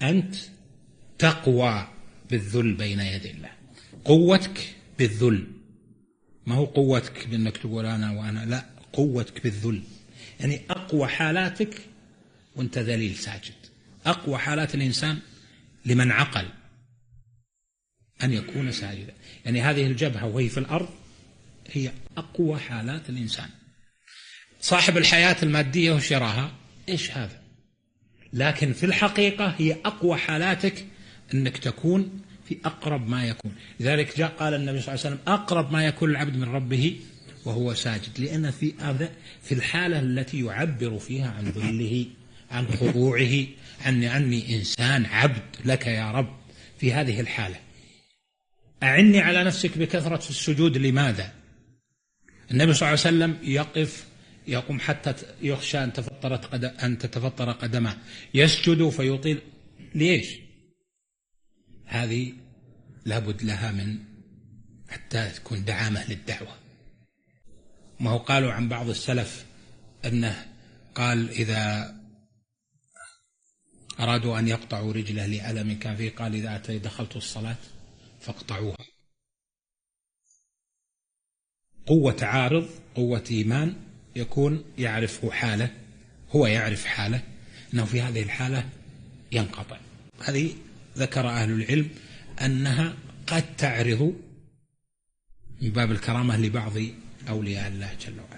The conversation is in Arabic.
أنت تقوى بالذل بين يدي الله. قوتك بالذل، ما هو قوتك بأنك تقول أنا وأنا، لا، قوتك بالذل. يعني أقوى حالاتك وأنت ذليل ساجد. أقوى حالات الإنسان لمن عقل أن يكون ساجدا. يعني هذه الجبهة وهي في الأرض هي أقوى حالات الإنسان. صاحب الحياة المادية وش يراها؟ إيش هذا؟ لكن في الحقيقة هي أقوى حالاتك أنك تكون في أقرب ما يكون. لذلك جاء قال النبي صلى الله عليه وسلم: أقرب ما يكون العبد من ربه وهو ساجد. لأن في الحالة التي يعبر فيها عن ذله، عن خضوعه، عني إنسان عبد لك يا رب. في هذه الحالة أعني على نفسك بكثرة السجود. لماذا؟ النبي صلى الله عليه وسلم يقوم حتى يخشى أن تتفطر قدمه، يسجد فيطيل. ليش؟ هذه لابد لها من حتى تكون دعامة للدعوة. ما هو قالوا عن بعض السلف أنه قال إذا أرادوا أن يقطعوا رجله لألم كان فيه، قال إذا دخلت الصلاة فاقطعوها. قوة عارض، قوة إيمان، يكون يعرف حاله، هو يعرف حاله أنه في هذه الحالة ينقطع. هذه ذكر أهل العلم أنها قد تعرض من باب الكرامة لبعض أولياء الله جل وعلا.